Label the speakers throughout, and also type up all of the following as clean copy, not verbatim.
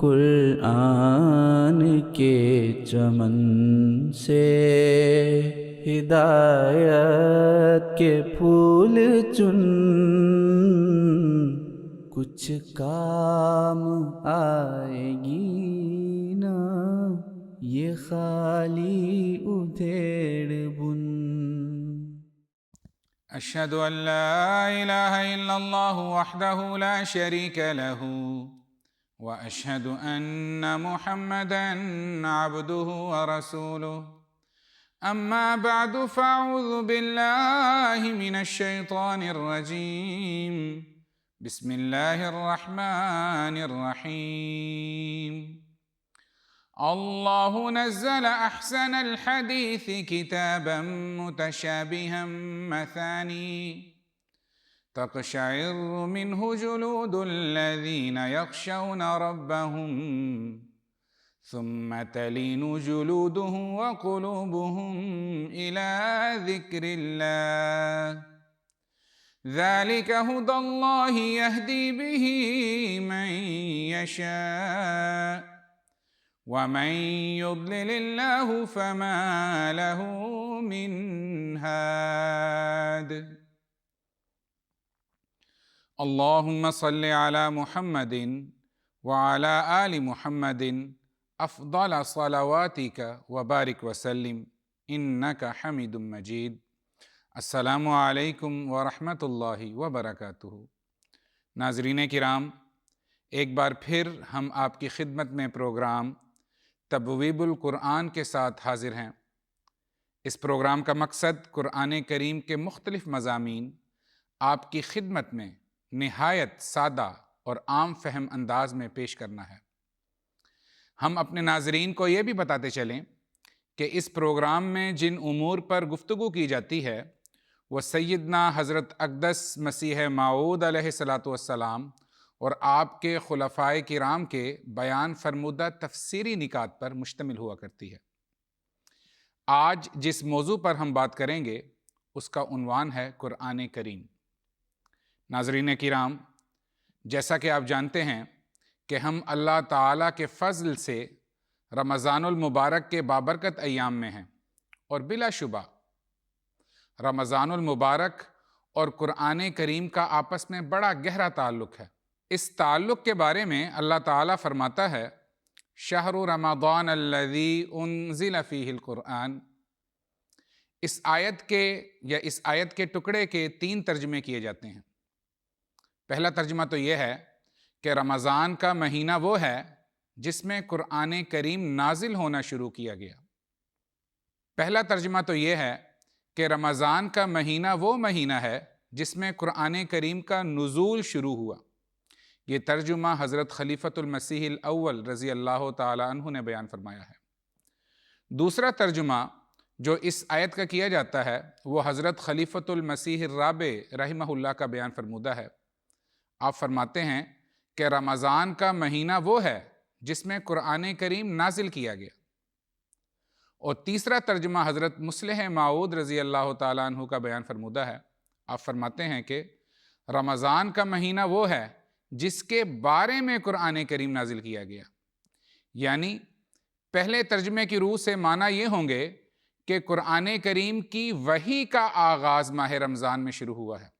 Speaker 1: قرآن کے چمن سے ہدایت کے پھول چن، کچھ کام آئے گی نا یہ خالی ادھیڑ بن۔
Speaker 2: اشہد ان لا الہ الا اللہ وحدہ لا شریک لہ واشہد ان محمدا عبدہ ورسولہ، اما بعد فاعوذ باللہ من الشیطان الرجیم، بسم اللہ الرحمن الرحیم۔ اللہ نزل احسن الحدیث کتابا متشابہا مثانی تقشعر منہ جلود الذین یخشون ربهم ثم تلین جلودهم وقلوبهم إلى ذکر اللہ، ذلك هدى اللہ یہدی به من یشاء ومن يضلل الله فما له من هاد۔ اللهم صل على محمد وعلى آل محمد افضل صلواتك وبارك وسلم انك حمید مجید۔ السلام علیکم ورحمۃ اللہ وبرکاتہ۔ ناظرین کرام، ایک بار پھر ہم آپ کی خدمت میں پروگرام تبویب القرآن کے ساتھ حاضر ہیں۔ اس پروگرام کا مقصد قرآن کریم کے مختلف مضامین آپ کی خدمت میں نہایت سادہ اور عام فہم انداز میں پیش کرنا ہے۔ ہم اپنے ناظرین کو یہ بھی بتاتے چلیں کہ اس پروگرام میں جن امور پر گفتگو کی جاتی ہے وہ سیدنا حضرت اقدس مسیح موعود علیہ الصلاۃ والسلام اور آپ کے خلفائے کرام کے بیان فرمودہ تفسیری نکات پر مشتمل ہوا کرتی ہے۔ آج جس موضوع پر ہم بات کریں گے اس کا عنوان ہے قرآن کریم۔ ناظرین کرام، جیسا کہ آپ جانتے ہیں کہ ہم اللہ تعالیٰ کے فضل سے رمضان المبارک کے بابرکت ایام میں ہیں، اور بلا شبہ رمضان المبارک اور قرآن کریم کا آپس میں بڑا گہرا تعلق ہے۔ اس تعلق کے بارے میں اللہ تعالیٰ فرماتا ہے، شہر رمضان الذی انزل فیہ القرآن۔ اس آیت کے ٹکڑے کے 3 ترجمے کیے جاتے ہیں۔ پہلا ترجمہ تو یہ ہے کہ رمضان کا مہینہ وہ ہے جس میں قرآن کریم نازل ہونا شروع کیا گیا۔ پہلا ترجمہ تو یہ ہے کہ رمضان کا مہینہ وہ مہینہ ہے جس میں قرآن کریم کا نزول شروع ہوا۔ یہ ترجمہ حضرت خلیفۃ المسیح الاول رضی اللہ تعالی عنہ نے بیان فرمایا ہے۔ دوسرا ترجمہ جو اس آیت کا کیا جاتا ہے وہ حضرت خلیفۃ المسیح الرابع رحمہ اللہ کا بیان فرمودہ ہے۔ آپ فرماتے ہیں کہ رمضان کا مہینہ وہ ہے جس میں قرآن کریم نازل کیا گیا۔ اور تیسرا ترجمہ حضرت مصلح موعود رضی اللہ تعالیٰ عنہ کا بیان فرمودہ ہے۔ آپ فرماتے ہیں کہ رمضان کا مہینہ وہ ہے جس کے بارے میں قرآن کریم نازل کیا گیا، یعنی پہلے ترجمے کی روح سے معنی یہ ہوں گے کہ قرآن کریم کی وحی کا آغاز ماہ رمضان میں شروع ہوا ہے۔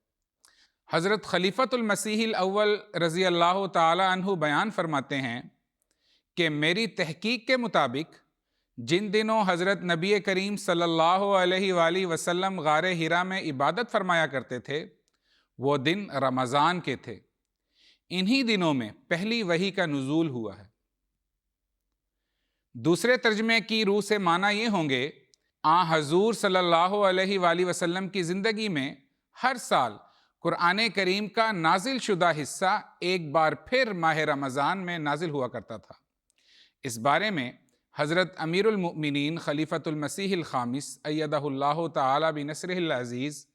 Speaker 2: حضرت خلیفۃ المسیح الاول رضی اللہ تعالی عنہ بیان فرماتے ہیں کہ میری تحقیق کے مطابق جن دنوں حضرت نبی کریم صلی اللہ علیہ وآلہ وسلم غار حرا میں عبادت فرمایا کرتے تھے وہ دن رمضان کے تھے۔ انہی دنوں میں پہلی وحی کا نزول ہوا ہے۔ دوسرے ترجمے کی روح سے معنی یہ ہوں گے، حضور صلی اللہ علیہ وآلہ وسلم کی زندگی میں ہر سال قرآن کریم کا نازل شدہ حصہ ایک بار پھر ماہ رمضان میں نازل ہوا کرتا تھا۔ اس بارے میں حضرت امیر المؤمنین خلیفۃ المسیح الخامس ایدہ اللہ تعالی بنصرہ العزیز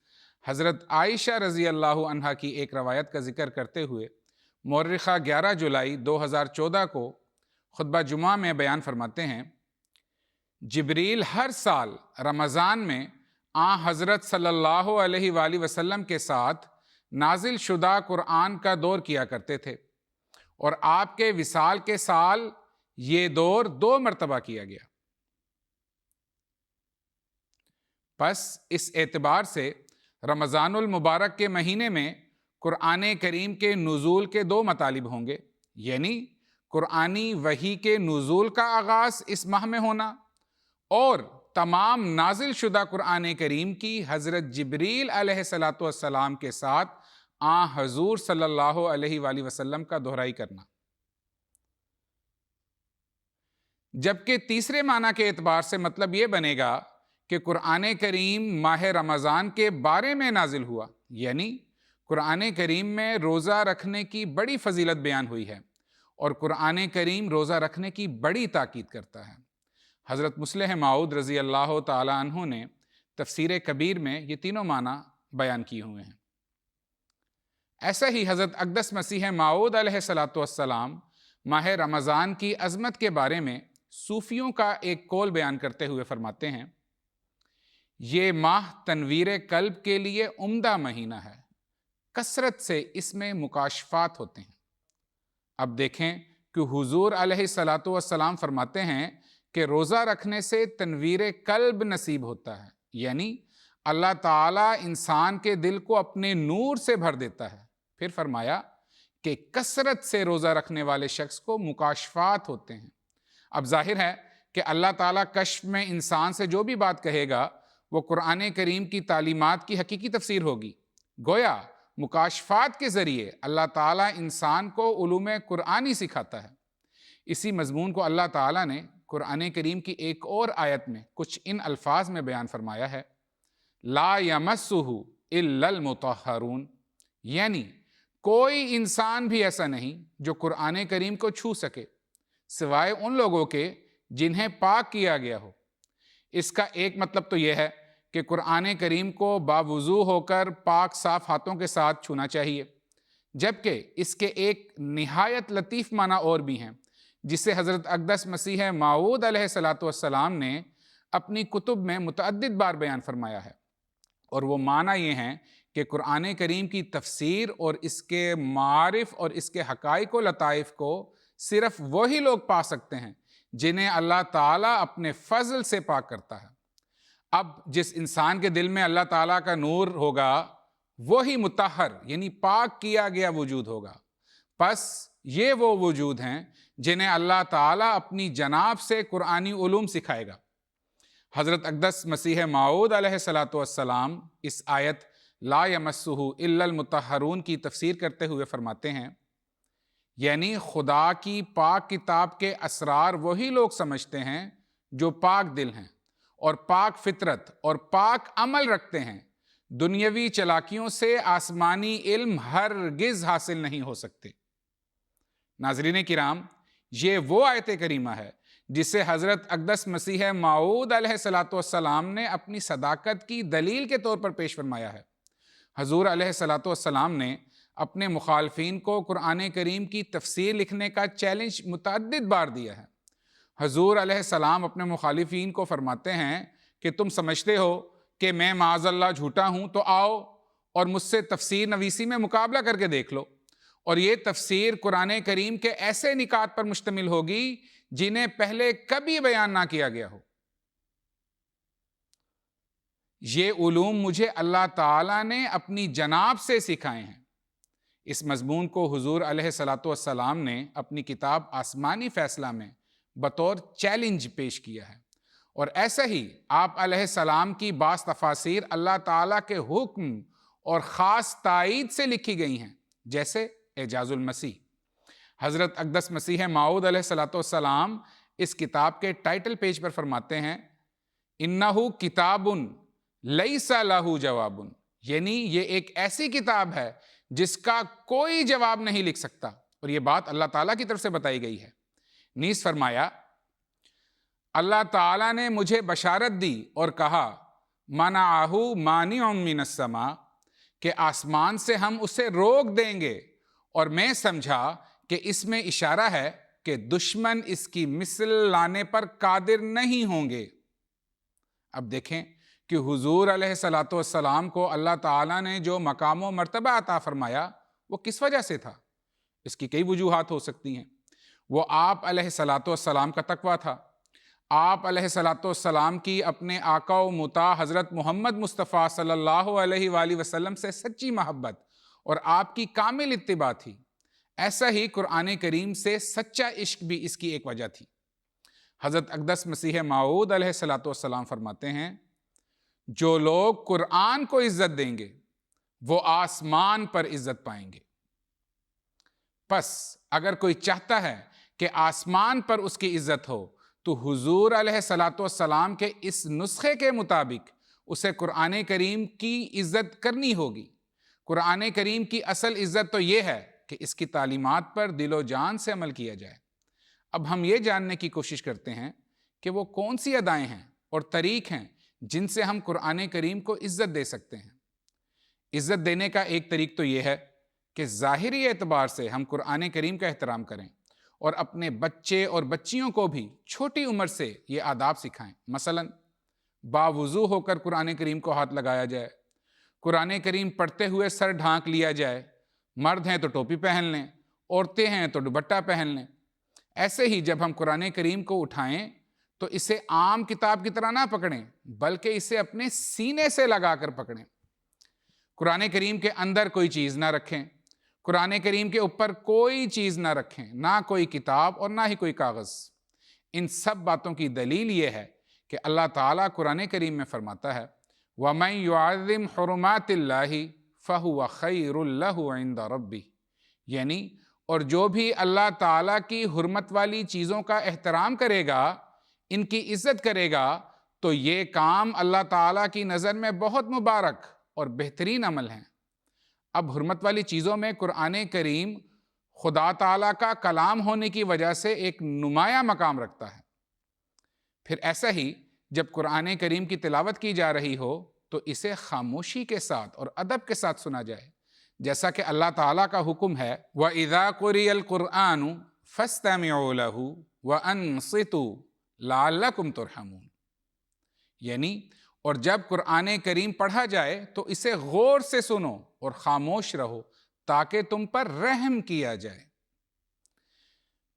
Speaker 2: حضرت عائشہ رضی اللہ عنہا کی ایک روایت کا ذکر کرتے ہوئے مورخہ 11 جولائی 2014 کو خطبہ جمعہ میں بیان فرماتے ہیں، جبریل ہر سال رمضان میں حضرت صلی اللہ علیہ وآلہ وسلم کے ساتھ نازل شدہ قرآن کا دور کیا کرتے تھے۔ اور آپ کے وصال کے سال یہ دور 2 مرتبہ کیا گیا۔ پس اس اعتبار سے رمضان المبارک کے مہینے میں قرآن کریم کے نزول کے 2 مطالب ہوں گے، یعنی قرآنی وحی کے نزول کا آغاز اس ماہ میں ہونا اور تمام نازل شدہ قرآن کریم کی حضرت جبریل علیہ السلام کے ساتھ حضور صلی اللہ علیہ وآلہ وسلم کا دہرائی کرنا۔ جبکہ تیسرے معنی کے اعتبار سے مطلب یہ بنے گا کہ قرآن کریم ماہ رمضان کے بارے میں نازل ہوا، یعنی قرآن کریم میں روزہ رکھنے کی بڑی فضیلت بیان ہوئی ہے اور قرآن کریم روزہ رکھنے کی بڑی تاکید کرتا ہے۔ حضرت مصلح موعود رضی اللہ تعالی عنہ نے تفسیر کبیر میں یہ تینوں معنی بیان کیے ہوئے ہیں۔ ایسا ہی حضرت اقدس مسیح موعود علیہ السلام ماہ رمضان کی عظمت کے بارے میں صوفیوں کا ایک قول بیان کرتے ہوئے فرماتے ہیں، یہ ماہ تنویر قلب کے لیے عمدہ مہینہ ہے، کثرت سے اس میں مکاشفات ہوتے ہیں۔ اب دیکھیں کہ حضور علیہ السلام فرماتے ہیں کہ روزہ رکھنے سے تنویر قلب نصیب ہوتا ہے، یعنی اللہ تعالیٰ انسان کے دل کو اپنے نور سے بھر دیتا ہے۔ پھر فرمایا کہ کثرت سے روزہ رکھنے والے شخص کو مکاشفات ہوتے ہیں۔ اب ظاہر ہے کہ اللہ تعالیٰ کشف میں انسان سے جو بھی بات کہے گا وہ قرآن کریم کی تعلیمات کی حقیقی تفسیر ہوگی۔ گویا مکاشفات کے ذریعے اللہ تعالیٰ انسان کو علوم قرآنی سکھاتا ہے۔ اسی مضمون کو اللہ تعالیٰ نے قرآن کریم کی ایک اور آیت میں کچھ ان الفاظ میں بیان فرمایا ہے، لا یمسہ الا المطہرون، یعنی کوئی انسان بھی ایسا نہیں جو قرآن کریم کو چھو سکے سوائے ان لوگوں کے جنہیں پاک کیا گیا ہو۔ اس کا ایک مطلب تو یہ ہے کہ قرآن کریم کو باوضو ہو کر پاک صاف ہاتھوں کے ساتھ چھونا چاہیے، جبکہ اس کے ایک نہایت لطیف معنی اور بھی ہیں جسے حضرت اقدس مسیح موعود علیہ السلام نے اپنی کتب میں متعدد بار بیان فرمایا ہے، اور وہ معنی یہ ہیں کہ قرآن کریم کی تفسیر اور اس کے معارف اور اس کے حقائق و لطائف کو صرف وہی لوگ پا سکتے ہیں جنہیں اللہ تعالیٰ اپنے فضل سے پاک کرتا ہے۔ اب جس انسان کے دل میں اللہ تعالیٰ کا نور ہوگا وہی مطہر یعنی پاک کیا گیا وجود ہوگا۔ پس یہ وہ وجود ہیں جنہیں اللہ تعالیٰ اپنی جناب سے قرآنی علوم سکھائے گا۔ حضرت اقدس مسیح موعود علیہ السلام اس آیت لا یمسہ الا المطہرون کی تفسیر کرتے ہوئے فرماتے ہیں، یعنی خدا کی پاک کتاب کے اسرار وہی لوگ سمجھتے ہیں جو پاک دل ہیں اور پاک فطرت اور پاک عمل رکھتے ہیں۔ دنیاوی چلاکیوں سے آسمانی علم ہرگز حاصل نہیں ہو سکتے۔ ناظرین کرام، یہ وہ آیت کریمہ ہے جسے حضرت اقدس مسیح موعود علیہ السلام نے اپنی صداقت کی دلیل کے طور پر پیش فرمایا ہے۔ حضور علیہ السلام نے اپنے مخالفین کو قرآن کریم کی تفسیر لکھنے کا چیلنج متعدد بار دیا ہے۔ حضور علیہ السلام اپنے مخالفین کو فرماتے ہیں کہ تم سمجھتے ہو کہ میں معاذ اللہ جھوٹا ہوں تو آؤ اور مجھ سے تفسیر نویسی میں مقابلہ کر کے دیکھ لو، اور یہ تفسیر قرآن کریم کے ایسے نکات پر مشتمل ہوگی جنہیں پہلے کبھی بیان نہ کیا گیا ہو۔ یہ علوم مجھے اللہ تعالیٰ نے اپنی جناب سے سکھائے ہیں۔ اس مضمون کو حضور علیہ السلام نے اپنی کتاب آسمانی فیصلہ میں بطور چیلنج پیش کیا ہے، اور ایسا ہی آپ علیہ السلام کی بعض تفاسیر اللہ تعالیٰ کے حکم اور خاص تائید سے لکھی گئی ہیں، جیسے اعجاز المسیح۔ حضرت اقدس مسیح موعود علیہ السلام اس کتاب کے ٹائٹل پیج پر فرماتے ہیں، انہو کتاب لیس لہ جواب، یعنی یہ ایک ایسی کتاب ہے جس کا کوئی جواب نہیں لکھ سکتا، اور یہ بات اللہ تعالیٰ کی طرف سے بتائی گئی ہے۔ نیز فرمایا، اللہ تعالیٰ نے مجھے بشارت دی اور کہا، منعہ مانع من السماء، کہ آسمان سے ہم اسے روک دیں گے، اور میں سمجھا کہ اس میں اشارہ ہے کہ دشمن اس کی مثل لانے پر قادر نہیں ہوں گے۔ اب دیکھیں کہ حضور علیہ السلام کو اللہ تعالیٰ نے جو مقام و مرتبہ عطا فرمایا وہ کس وجہ سے تھا؟ اس کی کئی وجوہات ہو سکتی ہیں۔ وہ آپ علیہ الصلاۃ والسلام کا تقویٰ تھا، آپ علیہ الصلاۃ والسلام کی اپنے آقا و مطاع حضرت محمد مصطفیٰ صلی اللہ علیہ وآلہ وسلم سے سچی محبت اور آپ کی کامل اتباع تھی۔ ایسا ہی قرآن کریم سے سچا عشق بھی اس کی ایک وجہ تھی۔ حضرت اقدس مسیح موعود علیہ الصلاۃ والسلام فرماتے ہیں، جو لوگ قرآن کو عزت دیں گے وہ آسمان پر عزت پائیں گے۔ پس اگر کوئی چاہتا ہے کہ آسمان پر اس کی عزت ہو تو حضور علیہ الصلاۃ والسلام کے اس نسخے کے مطابق اسے قرآن کریم کی عزت کرنی ہوگی۔ قرآن کریم کی اصل عزت تو یہ ہے کہ اس کی تعلیمات پر دل و جان سے عمل کیا جائے۔ اب ہم یہ جاننے کی کوشش کرتے ہیں کہ وہ کون سی ادائیں ہیں اور طریق ہیں جن سے ہم قرآن کریم کو عزت دے سکتے ہیں۔ عزت دینے کا ایک طریق تو یہ ہے کہ ظاہری اعتبار سے ہم قرآن کریم کا احترام کریں اور اپنے بچے اور بچیوں کو بھی چھوٹی عمر سے یہ آداب سکھائیں۔ مثلا باوضو ہو کر قرآن کریم کو ہاتھ لگایا جائے، قرآن کریم پڑھتے ہوئے سر ڈھانک لیا جائے، مرد ہیں تو ٹوپی پہن لیں، عورتیں ہیں تو دوپٹہ پہن لیں۔ ایسے ہی جب ہم قرآن کریم کو اٹھائیں تو اسے عام کتاب کی طرح نہ پکڑیں بلکہ اسے اپنے سینے سے لگا کر پکڑیں۔ قرآن کریم کے اندر کوئی چیز نہ رکھیں، قرآن کریم کے اوپر کوئی چیز نہ رکھیں، نہ کوئی کتاب اور نہ ہی کوئی کاغذ۔ ان سب باتوں کی دلیل یہ ہے کہ اللہ تعالیٰ قرآن کریم میں فرماتا ہے وَمَن يُعَظِّمْ حُرُمَاتِ اللَّهِ فَهُوَ خَيْرٌ لَهُ عِندَ رَبِّهِ، یعنی اور جو بھی اللہ تعالیٰ کی حرمت والی چیزوں کا احترام کرے گا، ان کی عزت کرے گا، تو یہ کام اللہ تعالیٰ کی نظر میں بہت مبارک اور بہترین عمل ہیں۔ اب حرمت والی چیزوں میں قرآن کریم خدا تعالیٰ کا کلام ہونے کی وجہ سے ایک نمایاں مقام رکھتا ہے۔ پھر ایسا ہی جب قرآن کریم کی تلاوت کی جا رہی ہو تو اسے خاموشی کے ساتھ اور ادب کے ساتھ سنا جائے، جیسا کہ اللہ تعالیٰ کا حکم ہے وَإِذَا قُرِئَ الْقُرْآنُ فَاسْتَمِعُوا لَهُ وَأَنصِتُوا لَعَلَّكُمْ تُرْحَمُونَ، یعنی اور جب قرآن کریم پڑھا جائے تو اسے غور سے سنو اور خاموش رہو تاکہ تم پر رحم کیا جائے۔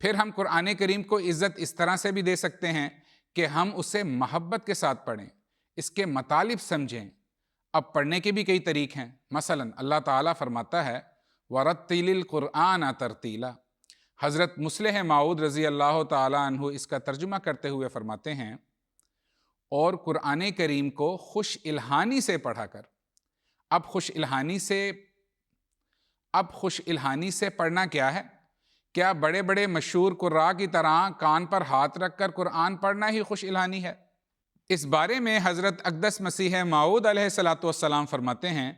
Speaker 2: پھر ہم قرآن کریم کو عزت اس طرح سے بھی دے سکتے ہیں کہ ہم اسے محبت کے ساتھ پڑھیں، اس کے مطالب سمجھیں۔ اب پڑھنے کے بھی کئی طریق ہیں۔ مثلا اللہ تعالیٰ فرماتا ہے وَرَتِّلِ الْقُرْآنَ تَرْتِیلًا۔ حضرت مصلح موعود رضی اللہ تعالیٰ عنہ اس کا ترجمہ کرتے ہوئے فرماتے ہیں اور قرآن کریم کو خوش الحانی سے پڑھا کر۔ اب خوش الحانی سے پڑھنا کیا ہے؟ کیا بڑے بڑے مشہور قراء کی طرح کان پر ہاتھ رکھ کر قرآن پڑھنا ہی خوش الحانی ہے؟ اس بارے میں حضرت اقدس مسیح موعود علیہ الصلاۃ والسلام فرماتے ہیں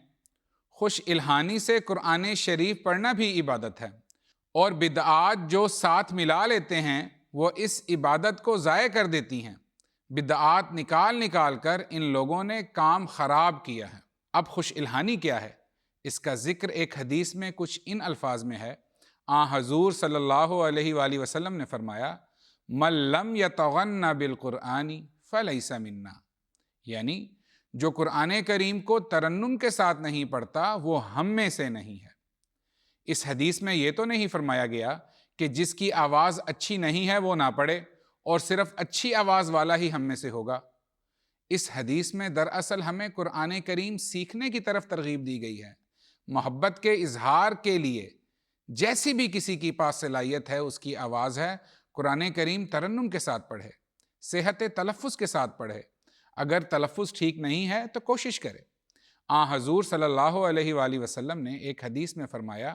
Speaker 2: خوش الحانی سے قرآن شریف پڑھنا بھی عبادت ہے، اور بدعات جو ساتھ ملا لیتے ہیں وہ اس عبادت کو ضائع کر دیتی ہیں۔ بدعات نکال کر ان لوگوں نے کام خراب کیا ہے۔ اب خوش الحانی کیا ہے؟ اس کا ذکر ایک حدیث میں کچھ ان الفاظ میں ہے۔ حضور صلی اللہ علیہ وآلہ وسلم نے فرمایا مَن لَّمْ يَتَغَنَّ بِالْقُرْآنِ فَلَيْسَ مِنَّا، یعنی جو قرآن کریم کو ترنم کے ساتھ نہیں پڑھتا وہ ہم میں سے نہیں ہے۔ اس حدیث میں یہ تو نہیں فرمایا گیا کہ جس کی آواز اچھی نہیں ہے وہ نہ پڑھے اور صرف اچھی آواز والا ہی ہم میں سے ہوگا۔ اس حدیث میں دراصل ہمیں قرآن کریم سیکھنے کی طرف ترغیب دی گئی ہے۔ محبت کے اظہار کے لیے جیسی بھی کسی کی پاس صلاحیت ہے، اس کی آواز ہے، قرآن کریم ترنم کے ساتھ پڑھے، صحت تلفظ کے ساتھ پڑھے۔ اگر تلفظ ٹھیک نہیں ہے تو کوشش کرے۔ حضور صلی اللہ علیہ وآلہ وسلم نے ایک حدیث میں فرمایا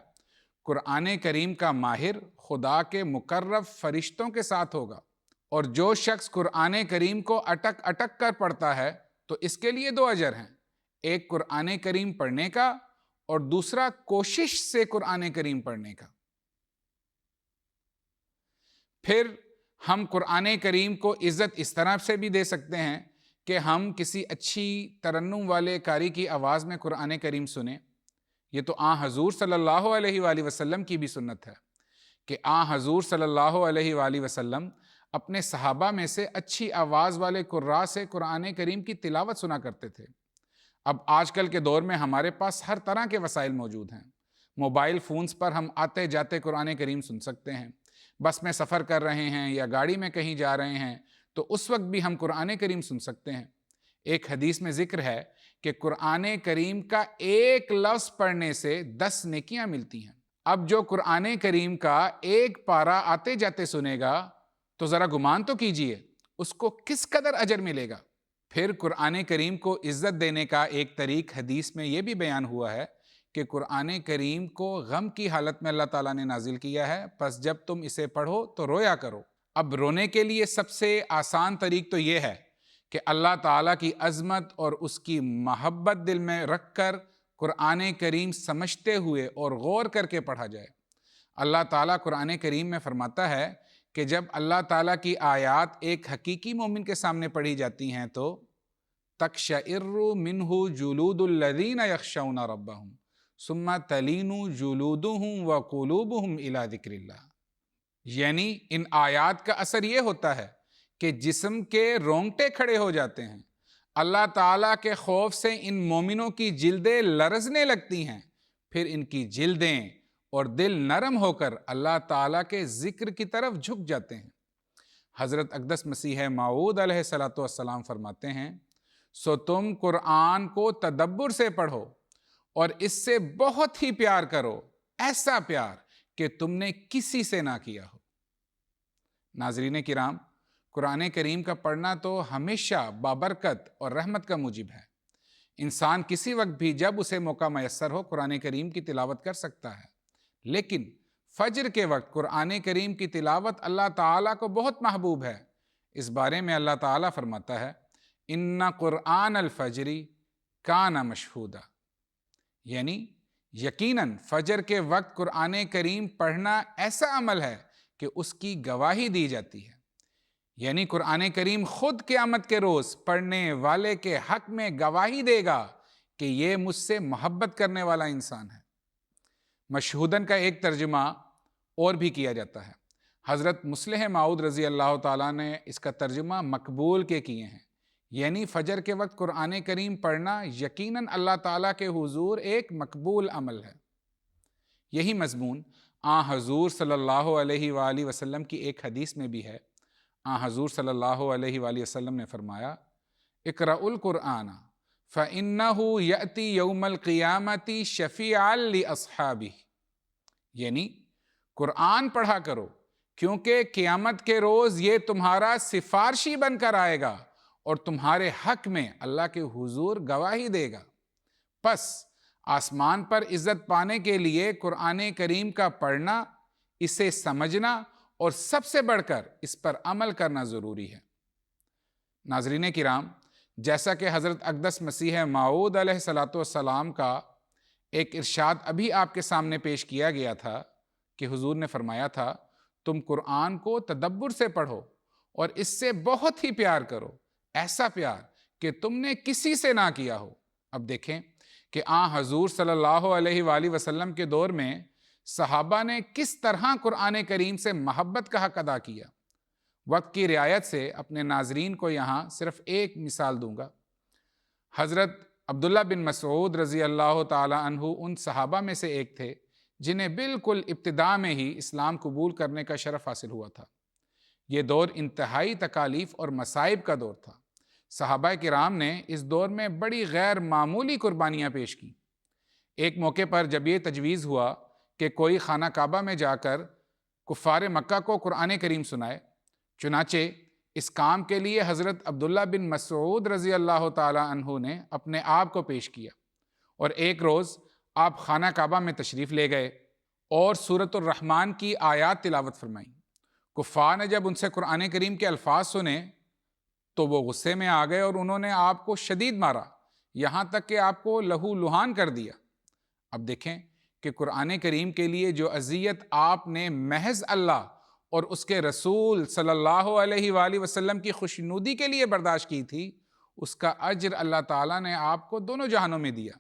Speaker 2: قرآن کریم کا ماہر خدا کے مقرب فرشتوں کے ساتھ ہوگا، اور جو شخص قرآن کریم کو اٹک اٹک کر پڑھتا ہے تو اس کے لیے 2 اجر ہیں، ایک قرآن کریم پڑھنے کا اور دوسرا کوشش سے قرآن کریم پڑھنے کا۔ پھر ہم قرآن کریم کو عزت اس طرح سے بھی دے سکتے ہیں کہ ہم کسی اچھی ترنم والے قاری کی آواز میں قرآن کریم سنیں۔ یہ تو حضور صلی اللہ علیہ وآلہ وسلم کی بھی سنت ہے کہ حضور صلی اللہ علیہ وآلہ وسلم اپنے صحابہ میں سے اچھی آواز والے قراء سے قرآن کریم کی تلاوت سنا کرتے تھے۔ اب آج کل کے دور میں ہمارے پاس ہر طرح کے وسائل موجود ہیں، موبائل فونز پر ہم آتے جاتے قرآن کریم سن سکتے ہیں، بس میں سفر کر رہے ہیں یا گاڑی میں کہیں جا رہے ہیں تو اس وقت بھی ہم قرآن کریم سن سکتے ہیں۔ ایک حدیث میں ذکر ہے کہ قرآن کریم کا ایک لفظ پڑھنے سے 10 نیکیاں ملتی ہیں۔ اب جو قرآن کریم کا ایک پارہ آتے جاتے سنے گا تو ذرا گمان تو کیجئے اس کو کس قدر اجر ملے گا۔ پھر قرآن کریم کو عزت دینے کا ایک طریق حدیث میں یہ بھی بیان ہوا ہے کہ قرآن کریم کو غم کی حالت میں اللہ تعالیٰ نے نازل کیا ہے، پس جب تم اسے پڑھو تو رویا کرو۔ اب رونے کے لیے سب سے آسان طریق تو یہ ہے کہ اللہ تعالیٰ کی عظمت اور اس کی محبت دل میں رکھ کر قرآن کریم سمجھتے ہوئے اور غور کر کے پڑھا جائے۔ اللہ تعالیٰ قرآن کریم میں فرماتا ہے کہ جب اللہ تعالیٰ کی آیات ایک حقیقی مومن کے سامنے پڑھی جاتی ہیں تو تقشعر منہ جلود الذین یخشون ربہم ثم تلین جلودہم وقلوبہم الی ذکر اللہ، یعنی ان آیات کا اثر یہ ہوتا ہے کہ جسم کے رونگٹے کھڑے ہو جاتے ہیں، اللہ تعالیٰ کے خوف سے ان مومنوں کی جلدیں لرزنے لگتی ہیں، پھر ان کی جلدیں اور دل نرم ہو کر اللہ تعالیٰ کے ذکر کی طرف جھک جاتے ہیں۔ حضرت اقدس مسیح موعود علیہ السلام فرماتے ہیں، سو تم قرآن کو تدبر سے پڑھو اور اس سے بہت ہی پیار کرو، ایسا پیار کہ تم نے کسی سے نہ کیا ہو۔ ناظرین کرام، قرآن کریم کا پڑھنا تو ہمیشہ بابرکت اور رحمت کا موجب ہے۔ انسان کسی وقت بھی جب اسے موقع میسر ہو قرآن کریم کی تلاوت کر سکتا ہے، لیکن فجر کے وقت قرآن کریم کی تلاوت اللہ تعالیٰ کو بہت محبوب ہے۔ اس بارے میں اللہ تعالیٰ فرماتا ہے، اِنَّ قُرْآنَ الْفَجْرِ کَانَ مَشْہُودًا، یعنی یقیناً فجر کے وقت قرآن کریم پڑھنا ایسا عمل ہے کہ اس کی گواہی دی جاتی ہے، یعنی قرآن کریم خود قیامت کے روز پڑھنے والے کے حق میں گواہی دے گا کہ یہ مجھ سے محبت کرنے والا انسان ہے۔ مشہودن کا ایک ترجمہ اور بھی کیا جاتا ہے۔ حضرت مصلح موعود رضی اللہ تعالیٰ نے اس کا ترجمہ مقبول کے کیے ہیں، یعنی فجر کے وقت قرآن کریم پڑھنا یقیناً اللہ تعالیٰ کے حضور ایک مقبول عمل ہے۔ یہی مضمون حضور صلی اللہ علیہ وآلہ وسلم کی ایک حدیث میں بھی ہے۔ حضور صلی اللہ علیہ وآلہ وسلم نے فرمایا، اقرأوا القرآن فَإِنَّهُ يَأْتِي يَوْمَ الْقِيَامَةِ شَفِيعًا لِأَصْحَابِهِ، یعنی قرآن پڑھا کرو کیونکہ قیامت کے روز یہ تمہارا سفارشی بن کر آئے گا اور تمہارے حق میں اللہ کے حضور گواہی دے گا۔ پس آسمان پر عزت پانے کے لیے قرآن کریم کا پڑھنا، اسے سمجھنا اور سب سے بڑھ کر اس پر عمل کرنا ضروری ہے۔ ناظرین کرام، جیسا کہ حضرت اقدس مسیح موعود علیہ السلام کا ایک ارشاد ابھی آپ کے سامنے پیش کیا گیا تھا کہ حضور نے فرمایا تھا، تم قرآن کو تدبر سے پڑھو اور اس سے بہت ہی پیار کرو، ایسا پیار کہ تم نے کسی سے نہ کیا ہو۔ اب دیکھیں کہ حضور صلی اللہ علیہ وآلہ وسلم کے دور میں صحابہ نے کس طرح قرآن کریم سے محبت کا حق ادا کیا۔ وقت کی رعایت سے اپنے ناظرین کو یہاں صرف ایک مثال دوں گا۔ حضرت عبداللہ بن مسعود رضی اللہ تعالی عنہ ان صحابہ میں سے ایک تھے جنہیں بالکل ابتداء میں ہی اسلام قبول کرنے کا شرف حاصل ہوا تھا۔ یہ دور انتہائی تکالیف اور مصائب کا دور تھا۔ صحابہ کرام نے اس دور میں بڑی غیر معمولی قربانیاں پیش کی۔ ایک موقع پر جب یہ تجویز ہوا کہ کوئی خانہ کعبہ میں جا کر کفار مکہ کو قرآن کریم سنائے، چنانچہ اس کام کے لیے حضرت عبداللہ بن مسعود رضی اللہ تعالی عنہ نے اپنے آپ کو پیش کیا، اور ایک روز آپ خانہ کعبہ میں تشریف لے گئے اور سورۃ الرحمن کی آیات تلاوت فرمائیں۔ کفار نے جب ان سے قرآن کریم کے الفاظ سنے تو وہ غصے میں آ گئے اور انہوں نے آپ کو شدید مارا، یہاں تک کہ آپ کو لہو لہان کر دیا۔ اب دیکھیں کہ قرآن کریم کے لیے جو اذیت آپ نے محض اللہ اور اس کے رسول صلی اللہ علیہ وآلہ وسلم کی خوشنودی کے لیے برداشت کی تھی، اس کا اجر اللہ تعالیٰ نے آپ کو دونوں جہانوں میں دیا۔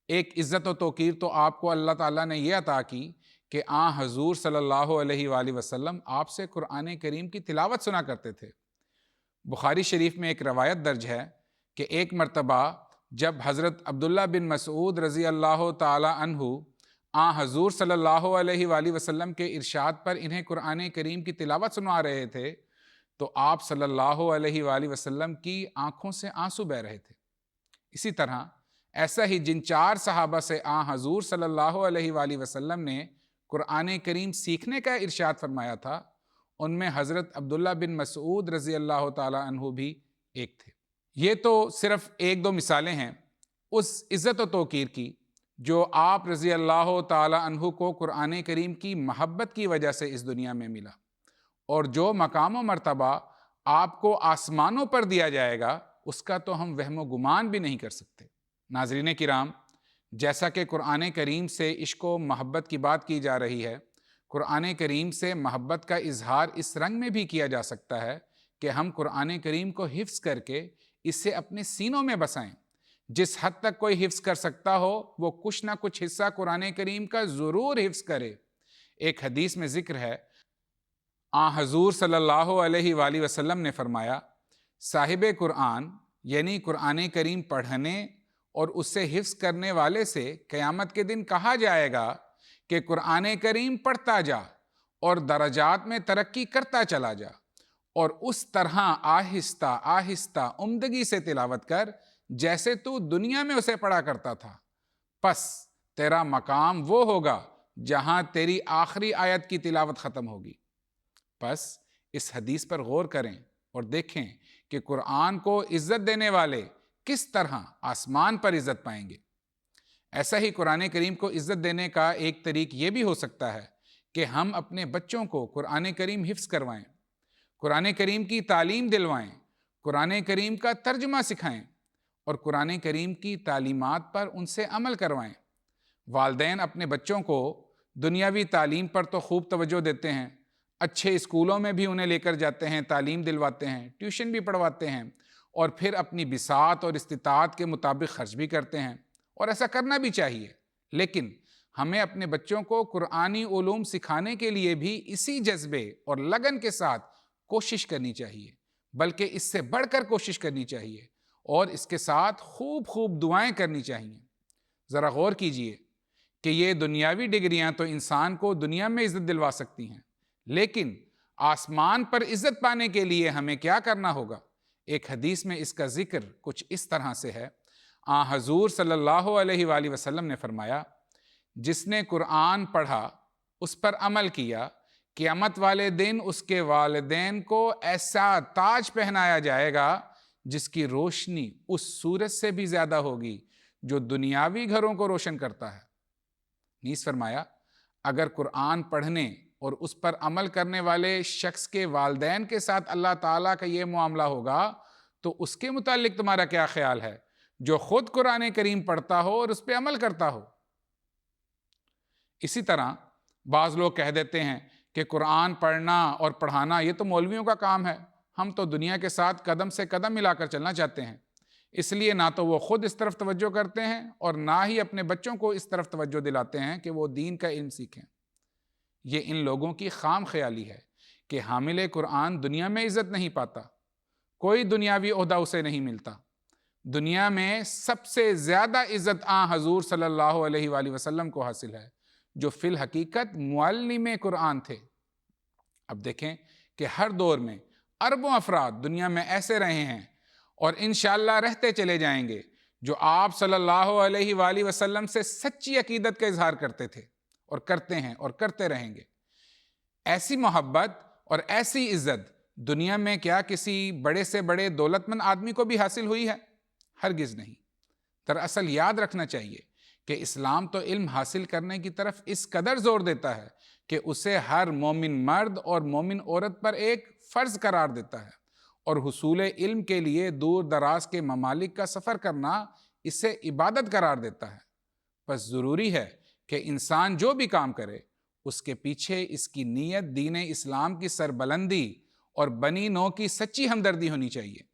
Speaker 2: ایک عزت و توقیر تو آپ کو اللہ تعالیٰ نے یہ عطا کی کہ حضور صلی اللہ علیہ وآلہ وسلم آپ سے قرآن کریم کی تلاوت سنا کرتے تھے۔ بخاری شریف میں ایک روایت درج ہے کہ ایک مرتبہ جب حضرت عبداللہ بن مسعود رضی اللہ تعالی عنہ حضور صلی اللہ علیہ وآلہ وسلم کے ارشاد پر انہیں قرآن کریم کی تلاوت سنا رہے تھے تو آپ صلی اللہ علیہ وآلہ وسلم کی آنکھوں سے آنسو بہہ رہے تھے۔ اسی طرح ایسا ہی جن 4 صحابہ سے حضور صلی اللہ علیہ وآلہ وسلم نے قرآن کریم سیکھنے کا ارشاد فرمایا تھا، ان میں حضرت عبداللہ بن مسعود رضی اللہ تعالی عنہ بھی ایک تھے۔ یہ تو صرف 1-2 مثالیں ہیں اس عزت و توقیر کی جو آپ رضی اللہ تعالی عنہ کو قرآن کریم کی محبت کی وجہ سے اس دنیا میں ملا، اور جو مقام و مرتبہ آپ کو آسمانوں پر دیا جائے گا اس کا تو ہم وہم و گمان بھی نہیں کر سکتے۔ ناظرین کرام، جیسا کہ قرآن کریم سے عشق و محبت کی بات کی جا رہی ہے، قرآن کریم سے محبت کا اظہار اس رنگ میں بھی کیا جا سکتا ہے کہ ہم قرآن کریم کو حفظ کر کے اسے اپنے سینوں میں بسائیں۔ جس حد تک کوئی حفظ کر سکتا ہو وہ کچھ نہ کچھ حصہ قرآن کریم کا ضرور حفظ کرے۔ ایک حدیث میں ذکر ہے، حضور صلی اللہ علیہ وآلہ وسلم نے فرمایا، صاحب قرآن یعنی قرآن کریم پڑھنے اور اسے حفظ کرنے والے سے قیامت کے دن کہا جائے گا کہ قرآن کریم پڑھتا جا اور درجات میں ترقی کرتا چلا جا، اور اس طرح آہستہ آہستہ عمدگی سے تلاوت کر جیسے تو دنیا میں اسے پڑھا کرتا تھا، پس تیرا مقام وہ ہوگا جہاں تیری آخری آیت کی تلاوت ختم ہوگی۔ پس اس حدیث پر غور کریں اور دیکھیں کہ قرآن کو عزت دینے والے کس طرح آسمان پر عزت پائیں گے۔ ایسا ہی قرآن کریم کو عزت دینے کا ایک طریق یہ بھی ہو سکتا ہے کہ ہم اپنے بچوں کو قرآن کریم حفظ کروائیں، قرآن کریم کی تعلیم دلوائیں، قرآن کریم کا ترجمہ سکھائیں اور قرآن کریم کی تعلیمات پر ان سے عمل کروائیں۔ والدین اپنے بچوں کو دنیاوی تعلیم پر تو خوب توجہ دیتے ہیں، اچھے اسکولوں میں بھی انہیں لے کر جاتے ہیں، تعلیم دلواتے ہیں، ٹیوشن بھی پڑھواتے ہیں، اور پھر اپنی بساط اور استطاعت کے مطابق خرچ بھی کرتے ہیں، اور ایسا کرنا بھی چاہیے۔ لیکن ہمیں اپنے بچوں کو قرآنی علوم سکھانے کے لیے بھی اسی جذبے اور لگن کے ساتھ کوشش کرنی چاہیے، بلکہ اس سے بڑھ کر کوشش کرنی چاہیے، اور اس کے ساتھ خوب خوب دعائیں کرنی چاہیے۔ ذرا غور کیجئے کہ یہ دنیاوی ڈگریاں تو انسان کو دنیا میں عزت دلوا سکتی ہیں، لیکن آسمان پر عزت پانے کے لیے ہمیں کیا کرنا ہوگا؟ ایک حدیث میں اس کا ذکر کچھ اس طرح سے ہے، حضور صلی اللہ علیہ وآلہ وسلم نے فرمایا، جس نے قرآن پڑھا اس پر عمل کیا، قیامت والے دن اس کے والدین کو ایسا تاج پہنایا جائے گا جس کی روشنی اس سورج سے بھی زیادہ ہوگی جو دنیاوی گھروں کو روشن کرتا ہے۔ نیز فرمایا، اگر قرآن پڑھنے اور اس پر عمل کرنے والے شخص کے والدین کے ساتھ اللہ تعالیٰ کا یہ معاملہ ہوگا تو اس کے متعلق تمہارا کیا خیال ہے جو خود قرآن کریم پڑھتا ہو اور اس پہ عمل کرتا ہو؟ اسی طرح بعض لوگ کہہ دیتے ہیں کہ قرآن پڑھنا اور پڑھانا یہ تو مولویوں کا کام ہے، ہم تو دنیا کے ساتھ قدم سے قدم ملا کر چلنا چاہتے ہیں، اس لیے نہ تو وہ خود اس طرف توجہ کرتے ہیں اور نہ ہی اپنے بچوں کو اس طرف توجہ دلاتے ہیں کہ وہ دین کا علم سیکھیں۔ یہ ان لوگوں کی خام خیالی ہے کہ حامل قرآن دنیا میں عزت نہیں پاتا، کوئی دنیاوی عہدہ اسے نہیں ملتا۔ دنیا میں سب سے زیادہ عزت حضور صلی اللہ علیہ وآلہ وسلم کو حاصل ہے، جو فی الحقیقت معلم قرآن تھے۔ اب دیکھیں کہ ہر دور میں اربوں افراد دنیا میں ایسے رہے ہیں اور انشاءاللہ رہتے چلے جائیں گے جو آپ صلی اللہ علیہ وآلہ وسلم سے سچی عقیدت کا اظہار کرتے تھے اور کرتے ہیں اور کرتے رہیں گے۔ ایسی محبت اور ایسی عزت دنیا میں کیا کسی بڑے سے بڑے دولت مند آدمی کو بھی حاصل ہوئی ہے؟ ہرگز نہیں۔ دراصل یاد رکھنا چاہیے کہ اسلام تو علم حاصل کرنے کی طرف اس قدر زور دیتا ہے کہ اسے ہر مومن مرد اور مومن عورت پر ایک فرض قرار دیتا ہے، اور حصول علم کے لیے دور دراز کے ممالک کا سفر کرنا اسے عبادت قرار دیتا ہے۔ بس ضروری ہے کہ انسان جو بھی کام کرے اس کے پیچھے اس کی نیت دین اسلام کی سربلندی اور بنی نوع کی سچی ہمدردی ہونی چاہیے۔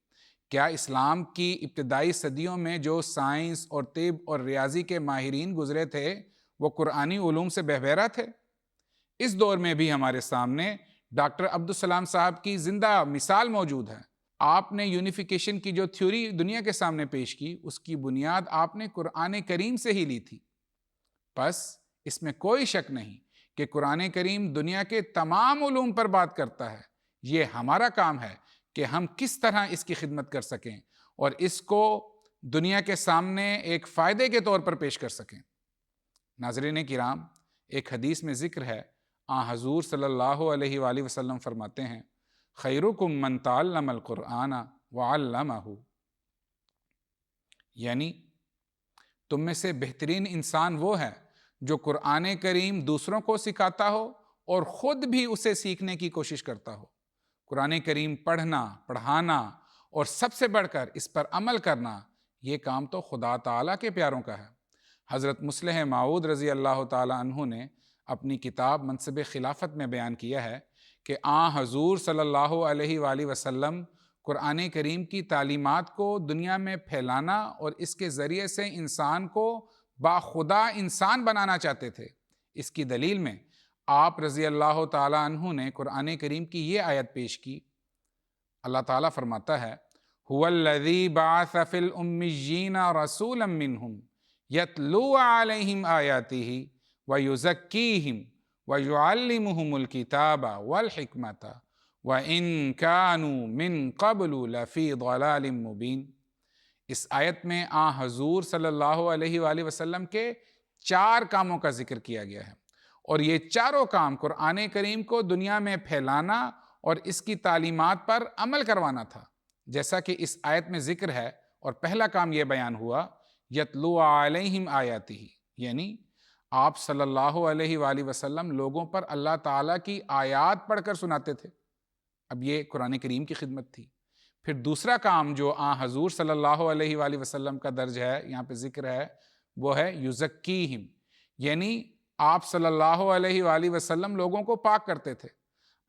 Speaker 2: کیا اسلام کی ابتدائی صدیوں میں جو سائنس اور طب اور ریاضی کے ماہرین گزرے تھے وہ قرآنی علوم سے بہبہرا تھے؟ اس دور میں بھی ہمارے سامنے ڈاکٹر عبدالسلام صاحب کی زندہ مثال موجود ہے۔ آپ نے یونیفیکیشن کی جو تھیوری دنیا کے سامنے پیش کی، اس کی بنیاد آپ نے قرآن کریم سے ہی لی تھی۔ پس اس میں کوئی شک نہیں کہ قرآن کریم دنیا کے تمام علوم پر بات کرتا ہے۔ یہ ہمارا کام ہے کہ ہم کس طرح اس کی خدمت کر سکیں اور اس کو دنیا کے سامنے ایک فائدے کے طور پر پیش کر سکیں۔ ناظرین کرام، ایک حدیث میں ذکر ہے، حضور صلی اللہ علیہ وآلہ وسلم فرماتے ہیں، خیرکم من تعلم القرآن وعلمہ، یعنی تم میں سے بہترین انسان وہ ہے جو قرآن کریم دوسروں کو سکھاتا ہو اور خود بھی اسے سیکھنے کی کوشش کرتا ہو۔ قرآن کریم پڑھنا، پڑھانا اور سب سے بڑھ کر اس پر عمل کرنا، یہ کام تو خدا تعالیٰ کے پیاروں کا ہے۔ حضرت مصلح موعود رضی اللہ تعالیٰ عنہ نے اپنی کتاب منصب خلافت میں بیان کیا ہے کہ حضور صلی اللہ علیہ وآلہ وسلم قرآن کریم کی تعلیمات کو دنیا میں پھیلانا اور اس کے ذریعے سے انسان کو باخدا انسان بنانا چاہتے تھے۔ اس کی دلیل میں آپ رضی اللہ تعالیٰ عنہ نے قرآن کریم کی یہ آیت پیش کی۔ اللہ تعالیٰ فرماتا ہے، هُوَ الَّذِي بَعَثَ فِي الْأُمِّيِّينَ رَسُولًا مِّنْهُمْ يَتْلُو عَلَيْهِمْ آيَاتِهِ وَيُزَكِّيهِمْ وَيُعَلِّمُهُمُ الْكِتَابَ وَالْحِكْمَةَ وَإِن كَانُوا مِن قَبْلُ لَفِي ضَلَالٍ مُّبِينٍ۔ اس آیت میں حضور صلی اللہ علیہ وآلہ وسلم کے 4 کاموں کا ذکر کیا گیا ہے، اور یہ چاروں کام قرآن کریم کو دنیا میں پھیلانا اور اس کی تعلیمات پر عمل کروانا تھا، جیسا کہ اس آیت میں ذکر ہے۔ اور پہلا کام یہ بیان ہوا، یتلو علیہم آیاتہ، یعنی آپ صلی اللہ علیہ وآلہ وسلم لوگوں پر اللہ تعالیٰ کی آیات پڑھ کر سناتے تھے۔ اب یہ قرآن کریم کی خدمت تھی۔ پھر دوسرا کام جو حضور صلی اللہ علیہ وآلہ وسلم کا درج ہے، یہاں پہ ذکر ہے، وہ ہے یزکیہم، یعنی آپ صلی اللہ علیہ وآلہ وسلم لوگوں کو پاک کرتے تھے۔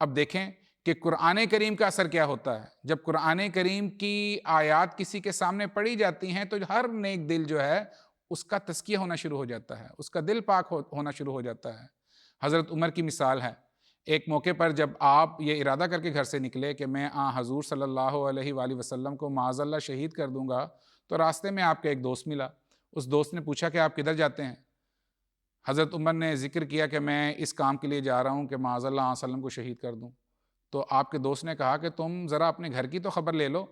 Speaker 2: اب دیکھیں کہ قرآن کریم کا اثر کیا ہوتا ہے۔ جب قرآن کریم کی آیات کسی کے سامنے پڑھی جاتی ہیں تو ہر نیک دل جو ہے اس کا تزکیہ ہونا شروع ہو جاتا ہے، اس کا دل پاک ہونا شروع ہو جاتا ہے۔ حضرت عمر کی مثال ہے، ایک موقع پر جب آپ یہ ارادہ کر کے گھر سے نکلے کہ میں حضور صلی اللہ علیہ وآلہ وسلم کو معاذ اللہ شہید کر دوں گا، تو راستے میں آپ کا ایک دوست ملا۔ اس دوست نے پوچھا کہ آپ کدھر جاتے ہیں؟ حضرت عمر نے ذکر کیا کہ میں اس کام کے لیے جا رہا ہوں کہ معاذ اللہ علیہ وسلم کو شہید کر دوں۔ تو آپ کے دوست نے کہا کہ تم ذرا اپنے گھر کی تو خبر لے لو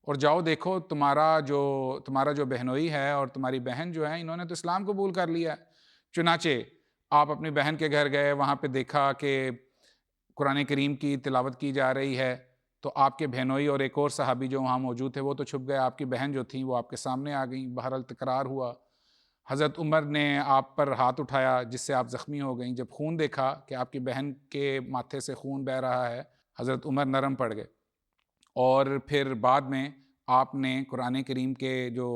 Speaker 2: اور جاؤ دیکھو تمہارا جو بہنوئی ہے اور تمہاری بہن جو ہے، انہوں نے تو اسلام قبول کر لیا ہے۔ چنانچہ آپ اپنی بہن کے گھر گئے، وہاں پہ دیکھا کہ قرآن کریم کی تلاوت کی جا رہی ہے، تو آپ کے بہنوئی اور ایک اور صحابی جو وہاں موجود تھے وہ تو چھپ گئے، آپ کی بہن جو تھیں وہ آپ کے سامنے آ گئیں، بہرحال تکرار ہوا۔ حضرت عمر نے آپ پر ہاتھ اٹھایا جس سے آپ زخمی ہو گئیں۔ جب خون دیکھا کہ آپ کی بہن کے ماتھے سے خون بہہ رہا ہے، حضرت عمر نرم پڑ گئے، اور پھر بعد میں آپ نے قرآن کریم کے جو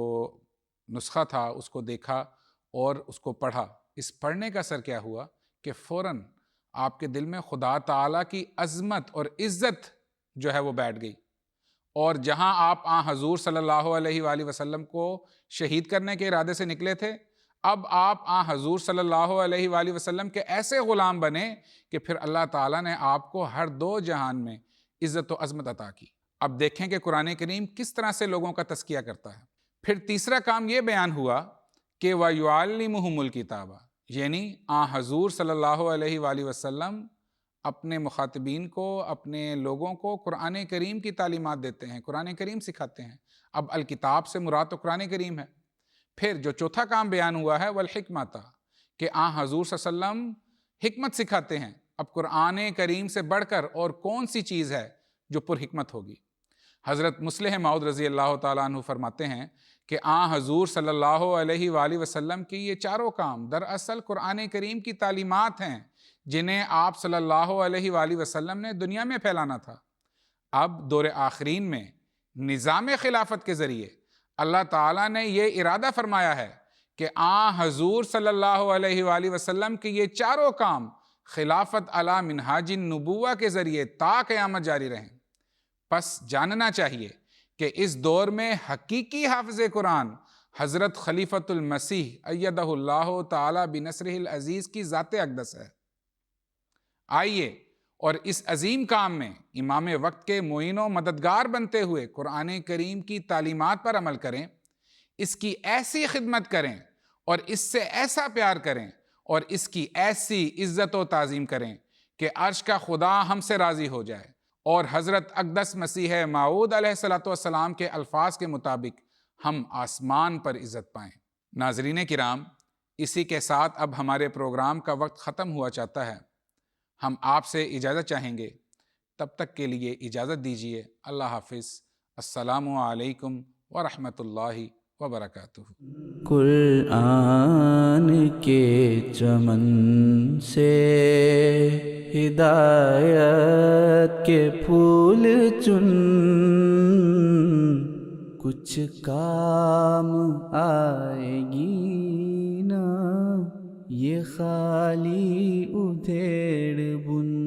Speaker 2: نسخہ تھا اس کو دیکھا اور اس کو پڑھا۔ اس پڑھنے کا اثر کیا ہوا کہ فوراً آپ کے دل میں خدا تعالیٰ کی عظمت اور عزت جو ہے وہ بیٹھ گئی، اور جہاں آپ حضور صلی اللہ علیہ وآلہ وسلم کو شہید کرنے کے ارادے سے نکلے تھے، اب آپ حضور صلی اللہ علیہ وآلہ وسلم کے ایسے غلام بنے کہ پھر اللہ تعالیٰ نے آپ کو ہر 2 جہان میں عزت و عظمت عطا کی۔ اب دیکھیں کہ قرآن کریم کس طرح سے لوگوں کا تزکیہ کرتا ہے۔ پھر تیسرا کام یہ بیان ہوا کہ وَيُعَلِّمُهُمُ الْكِتَابَ، یعنی حضور صلی اللہ علیہ وآلہ وسلم اپنے مخاطبین کو، اپنے لوگوں کو قرآن کریم کی تعلیمات دیتے ہیں، قرآن کریم سکھاتے ہیں۔ اب الکتاب سے مراد تو قرآن کریم ہے۔ پھر جو چوتھا کام بیان ہوا ہے والحکمت، کہ حضور صلی اللہ علیہ وسلم حکمت سکھاتے ہیں۔ اب قرآن کریم سے بڑھ کر اور کون سی چیز ہے جو پر حکمت ہوگی؟ حضرت مصلح موعود رضی اللہ تعالیٰ عنہ فرماتے ہیں کہ حضور صلی اللہ علیہ وآلہ وسلم کی یہ چاروں کام دراصل قرآن کریم کی تعلیمات ہیں جنہیں آپ صلی اللہ علیہ وآلہ وسلم نے دنیا میں پھیلانا تھا۔ اب دور آخرین میں نظام خلافت کے ذریعے اللہ تعالیٰ نے یہ ارادہ فرمایا ہے کہ حضور صلی اللہ علیہ وآلہ وسلم کے یہ چاروں کام خلافت علی منہاج النبوہ کے ذریعے تا قیامت جاری رہیں۔ پس جاننا چاہیے کہ اس دور میں حقیقی حافظ قرآن حضرت خلیفۃ المسیح ایدہ اللہ تعالی بنصرہ العزیز کی ذات اقدس ہے۔ آئیے اور اس عظیم کام میں امام وقت کے معین و مددگار بنتے ہوئے قرآن کریم کی تعلیمات پر عمل کریں، اس کی ایسی خدمت کریں اور اس سے ایسا پیار کریں اور اس کی ایسی عزت و تعظیم کریں کہ عرش کا خدا ہم سے راضی ہو جائے اور حضرت اقدس مسیح موعود علیہ السلام کے الفاظ کے مطابق ہم آسمان پر عزت پائیں۔ ناظرین کرام، اسی کے ساتھ اب ہمارے پروگرام کا وقت ختم ہوا چاہتا ہے۔ ہم آپ سے اجازت چاہیں گے، تب تک کے لیے اجازت دیجیے۔ اللہ حافظ۔ السلام علیکم ورحمۃ اللہ وبرکاتہ۔
Speaker 1: قرآن کے چمن سے ہدایت کے پھول چن، کچھ کام آئے گی نا یہ خالی ادھیڑ بن۔